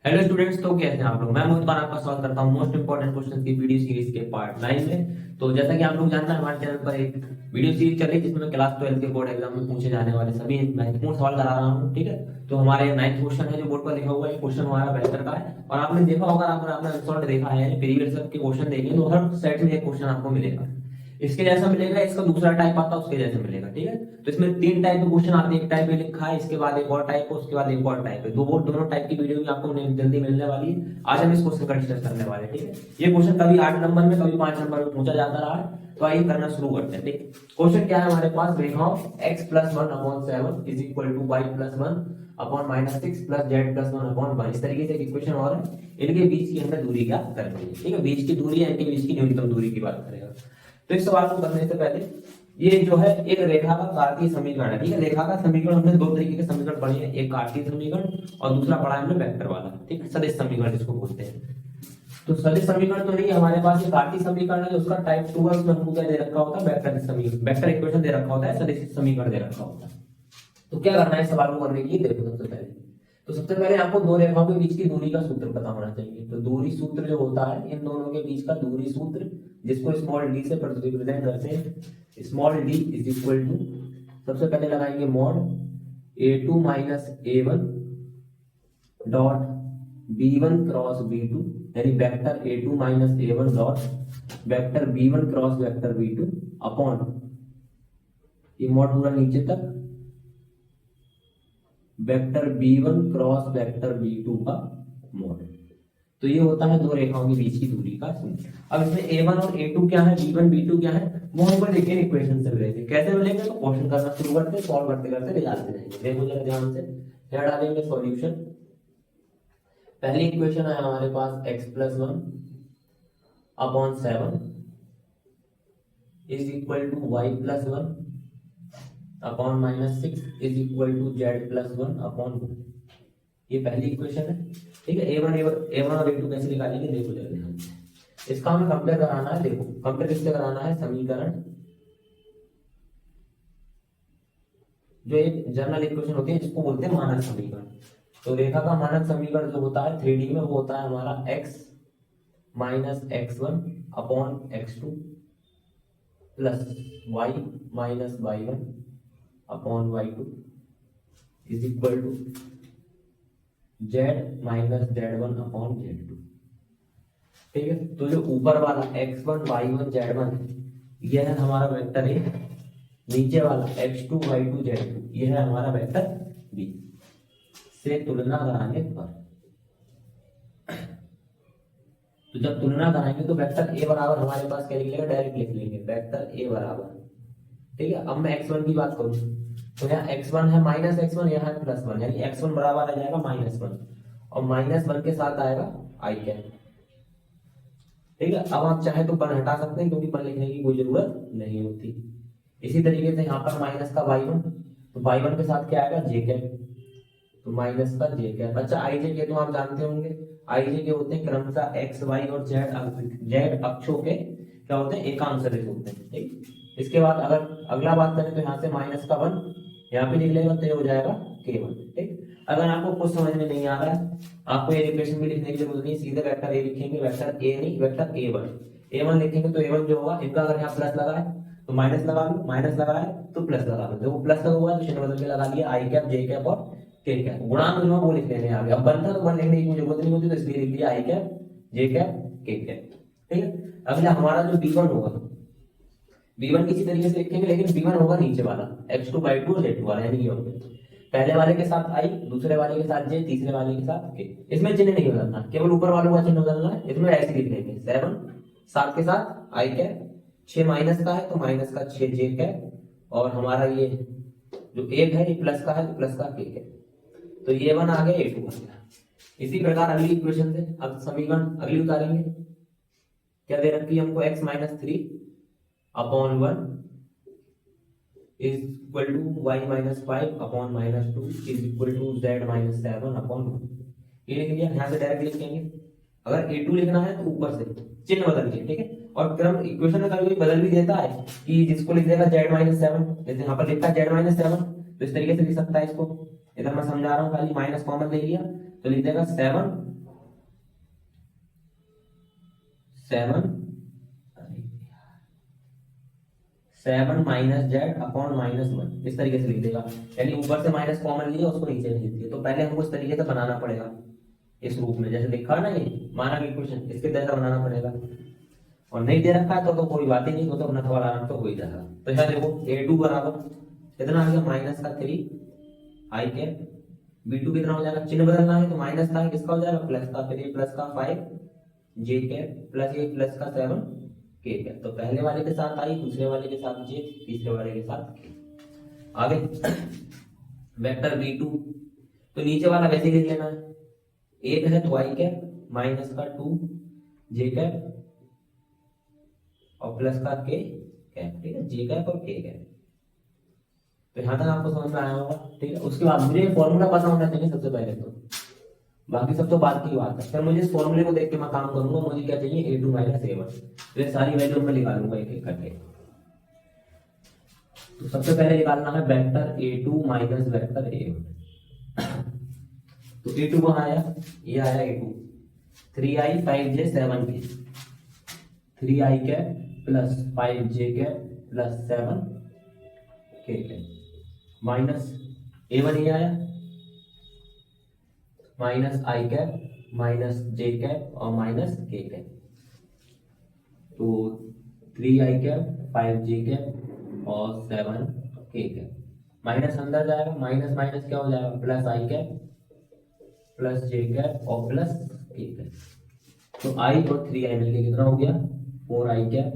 Hello students, तो कैसे हैं आप लोग। मैं मोहित खान आपका स्वागत करता हूं मोस्ट इंपोर्टेंट क्वेश्चंस की वीडियो सीरीज के पार्ट 9 में। तो जैसा कि आप लोग जानते हैं, हमारे चैनल पर एक वीडियो सीरीज चल रही है जिसमें क्लास 12 के बोर्ड एग्जाम में पूछे जाने वाले सभी महत्वपूर्ण सवाल करा रहा हूं। ठीक है, तो हमारे 9th क्वेश्चन है जो बोर्ड पर लिखा हुआ है। क्वेश्चन हमारा बेहतर का है और आपने देखा होगा, अगर आपने रिजल्ट देखा है, प्रीवियस के क्वेश्चन देखेंगे तो हर सेट में एक क्वेश्चन आपको मिलेगा। इसके जैसा मिलेगा, इसका दूसरा टाइप आता है उसके जैसा मिलेगा। ठीक है, तो इसमें 3 टाइप के क्वेश्चन आते हैं। एक टाइप में लिखा है, इसके बाद एक और टाइप है, उसके बाद एक और टाइप है। दोनों टाइप की वीडियो भी आपको जल्दी मिलने वाली है। आज हम इस क्वेश्चन का डिस्कस करने वाले हैं। ठीक है, ये क्वेश्चन कभी 8 नंबर में कभी 5 नंबर में पूछा जाता रहा है। तो आइए करना शुरू करते हैं। ठीक, क्वेश्चन क्या है हमारे पास, रेखाओं x + 1/7 is equal to y + 1/-6 + z + 1/1। इस तरीके से एक इक्वेशन और है, इनके बीच की हमें दूरी क्या करनी है। ठीक है, बीच की दूरी है, इनके बीच की न्यूनतम दूरी की बात करेगा। तो इस सवाल को करने से पहले ये जो है एक रेखा का कार्तीय समीकरण है। ठीक है, रेखा का समीकरण हमने दो तरीके के समीकरण पढ़े हैं, एक कार्तीय समीकरण और दूसरा पढ़ा है हमने वेक्टर वाला। ठीक है, सदिश समीकरण जिसको बोलते हैं। तो सदिश समीकरण तो नहीं हमारे पास, ये कार्तीय समीकरण है, उसका टाइप 2 है। उसमें हमको क्या दे रखा होता है, वेक्टर समीकरण, वेक्टर इक्वेशन दे रखा होता है, सदिश समीकरण दे रखा होता है। तो क्या करना है सवाल को करने के लिए, देखो सबसे पहले आपको दो रेखाओं के बीच की दूरी का सूत्र पता होना चाहिए। तो दूरी सूत्र जो होता है, इन दोनों के बीच का दूरी सूत्र, जिसको स्मॉल डी से रिप्रेजेंट करते हैं, small D is equal to, सबसे पहले लगाएंगे mod a2 - a1 dot b1 cross b2, यानी vector a2 - a1 dot vector b1 cross vector b2 upon, ये मॉड पूरा नीचे तक, vector b1 cross vector b2 का मॉड। तो ये होता है दो रेखाओं के बीच की दूरी का सूत्र। अब इसमें a1 और a2 क्या है, b1 b2 क्या है, वो हमको देखिए इक्वेशन से मिलेंगे। कैसे मिलेंगे, तो क्वेश्चन करना शुरू करते हैं, सॉल्व करते करते ले जाते रहेंगे। देखो जरा ध्यान से, क्या डालेंगे सॉल्यूशन। पहली इक्वेशन है हमारे पास x + 1/7 is equal to y + 1/-6 is equal to z + 1/1। ये पहली इक्वेशन है। ठीक है, a1 और a2 कैसे निकालेंगे, देखो जरा ध्यान से। इसका हमें कंपेयर कराना है। देखो कंपेयर किससे कराना है, समीकरण, जो एक जनरल इक्वेशन होती है जिसको बोलते हैं मानक समीकरण। तो रेखा का मानक समीकरण जो होता है 3D में, वो होता है हमारा x - x1/x2 plus y - y1/y2 is equal to z - z1/z2। ठीक है, तो जो ऊपर वाला x1 y1 z1 है, यह है हमारा वेक्टर ए। नीचे वाला x2 y2 z2, यह है हमारा वेक्टर बी। से तुलना कराने पर, तो जब तुलना कराएंगे तो वेक्टर ए बराबर हमारे पास क्या निकलेगा, डायरेक्ट लिख लेंगे वेक्टर ए बराबर। ठीक है, अब मैं x1 की बात करूं तो यहाँ x1 है -x1, यहाँ है +1, यानी x1 बराबर आ जाएगा -1 और -1 के साथ आएगा i कैप। ठीक है, अब आप चाहे तो 1 हटा सकते हैं क्योंकि 1 लिखने की कोई जरूरत नहीं होती। इसी तरीके से यहाँ पर माइनस का y1, तो y1 के साथ क्या आएगा, j कैप, तो माइनस का j कैप। अच्छा, i j के तो आप जानते होंगे, i j के होते हैं क्रमशः x y और z अक्षों के क्या होते हैं, एकांक सदिश होते हैं। ठीक, इसके बाद अगर अगला बात करें तो यहाँ से -1 यहाँ पे लिख लेगा तो ये हो जाएगा k1। ठीक, अगर आपको कुछ समझ में नहीं आ रहा है, आपको ये इक्वेशन भी लिखने की जरूरत नहीं, सीधे वेक्टर ए लिखेंगे, वेक्टर ए नहीं वेक्टर a1 लिखेंगे। तो a1 जो होगा, इनका अगर यहाँ प्लस लगा है तो माइनस लगा लो, माइनस लगा है तो प्लस लगा लो, देखो प्लस लगा हुआ है तो चिन्ह बदल के लगा दिया, आई कैप जे कैप और के कैप। गुणांक जो है वो लिख लेने आगे, अब बनता तो 1 लिखने की जरूरत नहीं होती, तो इसलिए लिख दिया आई कैप जे कैप के कैप। ठीक है, अगला हमारा जो b1 होगा, b1 किसी तरीके से लिखेंगे, लेकिन b1 होगा नीचे वाला x2/2 z2 वाला, यानी ये होगा पहले वाले के साथ i, दूसरे वाले के साथ j, तीसरे वाले के साथ k। इसमें चिन्ह नहीं बदलना, केवल ऊपर वालों का चिन्ह बदलना है। इसमें ऐसे लिख लेंगे 7 7 के साथ i कैप, 6 माइनस का है तो माइनस का 6 j कैप, और हमारा ये जो 1 है ये प्लस का है तो प्लस का k कैप। तो ये 1 आ गया, ये 2 आ गया। इसी प्रकार अगली इक्वेशन से अब समीकरण अगली उतारेंगे। क्या दे रखी है हमको, x - 3/1 is equal to y - 5/-2 is equal to z - 7/1। ये लिख लिया, यहाँ से डायरेक्ट लिखेंगे। अगर a2 लिखना है तो ऊपर से चिन्ह बदल के, ठीक है, और क्रम इक्वेशन में कभी बदल भी देता है कि जिसको लिख देगा z - 7, जैसे यहाँ पर लिखा है z - 7, तो इस तरीके से लिख सकता है इसको। इधर मैं समझा रहा हूँ, खाली माइनस कॉमन ले लिया तो लिख देगा 7 7 माइनस जेड अपॉन -1 इस तरीके से लिख देगा। यानी ऊपर से माइनस कॉमन लिया उसको नीचे लिख दिया। तो पहले हमको इस तरीके से बनाना पड़ेगा, इस रूप में जैसे लिखा है ना, ये माना कि इक्वेशन इसके जैसा बनाना पड़ेगा। और नहीं दे रखा है तो कोई बात ही नहीं, तो अपना सवाल आराम तो हो ही जाएगा। तो यहाँ देखो a2 बराबर कितना आ गया -3 आई कैप, b2 कितना हो जाएगा, चिन्ह बदलना है तो माइनस का है किसका हो जाएगा प्लस का, फिर ये प्लस का 5 जे कैप प्लस ये प्लस का 7 के कैप। तो पहले वाले के साथ आई, दूसरे वाले के साथ जे, तीसरे वाले के साथ के। आगे वेक्टर b2 तो नीचे वाला वैसे ही लिख लेना है, एक है तो आई कैप माइनस का 2 जे कैप और प्लस का के कैप, ठीक है, जे कैप और के कैप। तो यहां तक आपको समझ में आया होगा, ठीक है। उसके बाद मुझे फॉर्मूला पता होना चाहिए सबसे पहले, तो बाकी सब तो बात की बात है। फिर मुझे इस फॉर्मूले को देख के मैं काम करूंगा, मुझे क्या चाहिए a2 माइनस a1, तो ये सारी वैल्यू मैं निकालूंगा एक एक करके। तो सबसे पहले निकालना है vector a2 minus vector a1। तो a2 कहाँ आया, ये आया a2 3i 5j 7k, 3i cap plus 5j cap plus 7k cap minus a1 ये आया माइनस आई कैप माइनस जे कैप और माइनस के कैप। तो 3i कैप 5j कैप और 7k कैप, माइनस अंदर जाएगा, माइनस माइनस क्या हो जाएगा प्लस आई कैप प्लस जे कैप और प्लस के कैप। तो i और 3i मिलके कितना हो गया 4i cap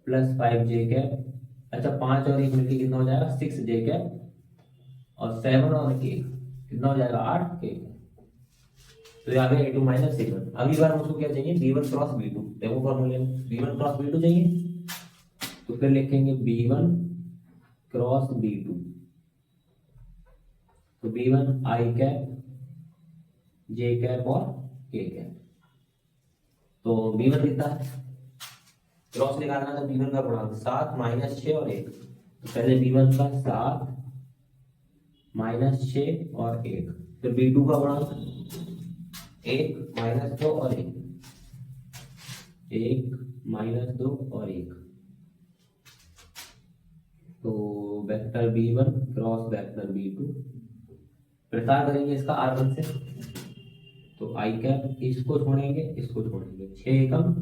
plus 5j cap, अच्छा 5 और 1 मिलके कितना हो जाएगा 6j कैप और 7 और k कितना हो जाएगा 8k। तो यहाँ पे a2 माइनस a1। अगली बार मुझको क्या चाहिए b1 क्रॉस b2, देखो फॉर्मूले में b1 क्रॉस b2 चाहिए, तो फिर लिखेंगे b1 क्रॉस b2, तो b1 आई कैप जे कैप और के कैप। तो b1 कितना है, क्रॉस निकालना तो b1 का गुणांक 7 माइनस 6 और 1, तो पहले b1 का 7 माइनस 6 और 1, फिर b2 का गुणांक 1 माइनस 2 और 1, 1 माइनस 2 और 1। तो vector b1 cross vector b2 प्रसार करेंगे इसका r1 से, तो आई कैप इसको छोड़ेंगे इसको छोड़ेंगे, 6 एकम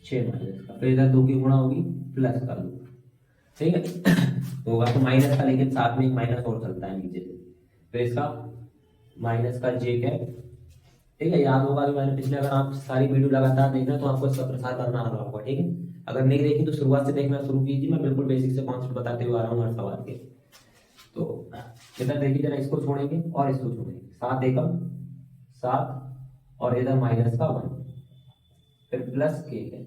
6 माइनस का, फिर इधर 2 की गुणा होगी प्लस का 2, ठीक है। तो होगा तो माइनस का, लेकिन साथ में एक माइनस और चलता है नीचे से, फिर इसका माइनस का जे कैप, ठीक है। याद होगा कि मैंने पिछले, अगर आप सारी वीडियो लगातार देख रहे हैं तो आपको इसका प्रसार करना आ रहा होगा, ठीक है। अगर नहीं देखी तो शुरुआत से देखना शुरू कीजिए, मैं बिल्कुल बेसिक से कॉन्सेप्ट बताते हुए आ रहा हूँ हर सवाल के। तो इधर देखिए जरा, इसको छोड़ेंगे और इसको छोड़ेंगे, 7 एकम 7 और इधर माइनस का 1, फिर प्लस के है,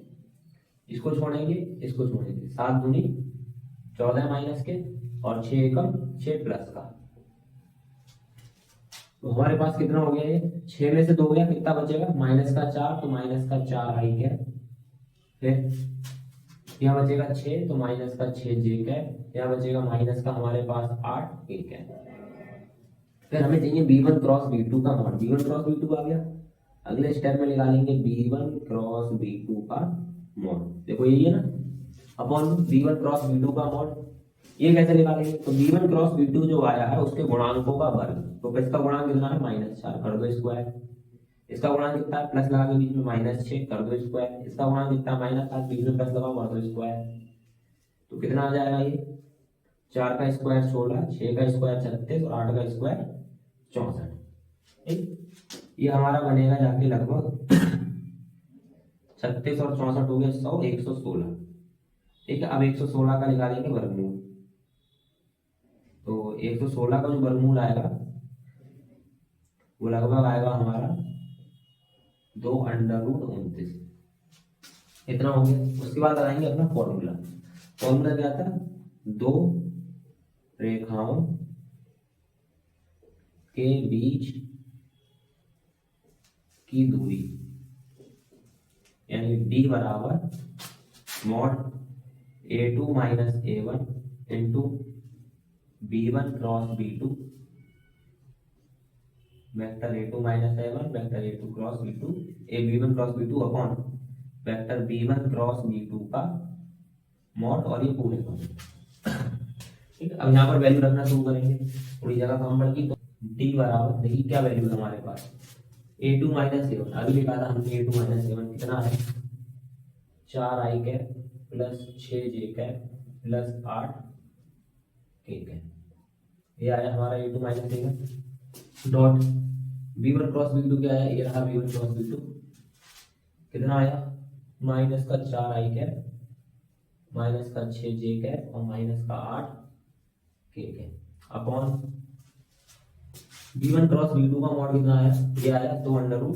इसको छोड़ेंगे इसको छोड़ेंगे, 7 दूनी 14 माइनस के और 6 एकम 6 प्लस का। तो हमारे पास कितना हो गया, ये 6 में से 2 गया, कितना बचेगा माइनस का 4, तो माइनस का 4 आई है, फिर यहाँ बचेगा 6 तो माइनस का 6 जे है, यहाँ बचेगा माइनस का हमारे पास 8 एक है। फिर हमें चाहिए b1 क्रॉस b2 का मॉड, b1 क्रॉस b2 आ गया, अगले स्टेप में निकालेंगे b1 क्रॉस b2 का मॉड, देखो यही है ना, अपॉन b1 क्रॉस b2 का मॉड। ये कैसे निकालेंगे, तो b1 क्रॉस b2 जो आया है उसके गुणांकों का वर्ग, तो इसका गुणांक कितना है -4 कर दो स्क्वायर, इसका गुणांक कितना है प्लस लगा के बीच में -6 कर दो स्क्वायर, इसका गुणांक कितना -7 बीच में प्लस लगाओ कर दो स्क्वायर। तो कितना आ जाएगा ये 4 का स्क्वायर 16, 6 का स्क्वायर 36 और 8 का स्क्वायर 64, ठीक। ये हमारा बनेगा जाके लगभग 36 और 64 हो गया 100 116, ठीक है। अब 116 का निकालेंगे वर्गमूल, तो 116 का जो वर्गमूल आएगा वो लगभग आएगा हमारा 2√29, इतना हो गया। उसके बाद लगाएंगे अपना फॉर्मूला, फॉर्मूला क्या था, 2 रेखाओं के बीच की दूरी, यानी d बराबर mod a2 minus a1 into b1 cross b2 vector a2 minus a1 vector a2 cross b2 a b1 cross b2 upon vector b1 cross b2 का मॉड और ये पूरे का। ठीक है, अब यहाँ पर वैल्यू रखना शुरू करेंगे, थोड़ी जगह कम पड़ गई तो d बराबर, देखिए क्या वैल्यू है हमारे पास, a2 माइनस a1, अभी लिखा था हमने a2 माइनस a1 कितना है 4i cap plus 6j cap plus 8k cap, ये आया हमारा a2 minus a1 dot b1 cross b2 क्या है, ये रहा b1 क्रॉस b2 कितना आया माइनस का 4i कैप माइनस का 6j कैप और माइनस का 8k cap upon b1 cross b2 का मॉड कितना आया, ये आया 2 अंडर रूट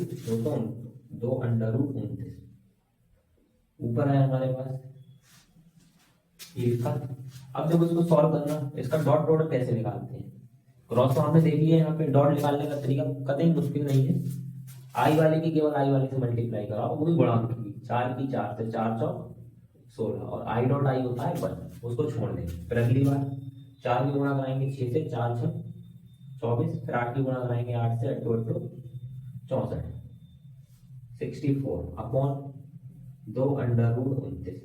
29 ऊपर है हमारे पास ये लिखा। अब देखो इसको सॉल्व करना, इसका डॉट डॉट कैसे निकालते हैं, क्रॉस तो हमने देख लिया, यहाँ पे डॉट निकालने का तरीका कतई मुश्किल नहीं है, आई वाले की केवल आई वाले से मल्टीप्लाई कराओ, वो भी गुणांक की 4 की 4 से 4 चौक 16 और आई डॉट आई होता है 1, उसको छोड़ देंगे। फिर अगली बार 4 की गुणा कराएंगे 6 से 4 6 24, फिर 8 की गुणा कराएंगे 8 से 8 64 64 अपॉन 2 अंडर रूट 29,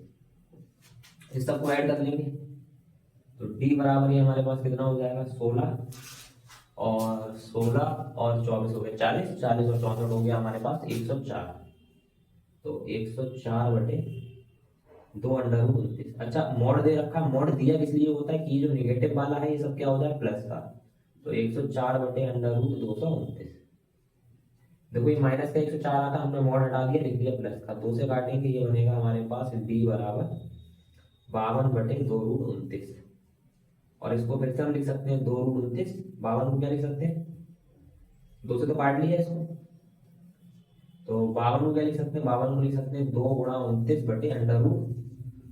इस सबको ऐड कर लेंगे तो d बराबर ये हमारे पास कितना हो जाएगा 16 और 24 हो गए 40, 40 और 64 हो गया हमारे पास 104, तो 104 बटे 2 अंडर रूट 29। अच्छा मॉड दे रखा, मॉड दिया इसलिए होता है कि ये जो निगेटिव वाला है ये सब क्या हो जाए प्लस का, तो 104 बटे अंडर रूट 229। देखो ये माइनस का 104 आता, हमने मॉड हटा दिया, लिख दिया प्लस का, 2 से काटेंगे ये बनेगा हमारे पास d बराबर 52 बटे 2 रूट 29, और इसको फिर से हम लिख सकते हैं 2 रूट 29, 52 को क्या लिख सकते हैं 2 से तो काट लिया इसको, तो 52 को क्या लिख सकते हैं 52 को लिख सकते हैं 2 गुणा 29 बटे अंडर रूट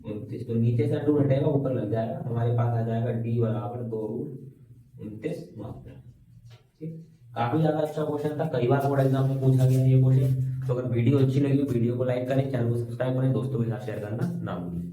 29, तो नीचे से अंडर हटेगा ऊपर लग जाएगा, हमारे पास आ जाएगा d बराबर 2 रूट 29 मात्रा। ठीक, काफी ज्यादा अच्छा क्वेश्चन था, कई बार बोर्ड एग्जाम में पूछा गया ये क्वेश्चन। तो अगर वीडियो अच्छी लगी वीडियो को लाइक करें, चैनल को सब्सक्राइब करें, दोस्तों के साथ शेयर करना ना भूलें।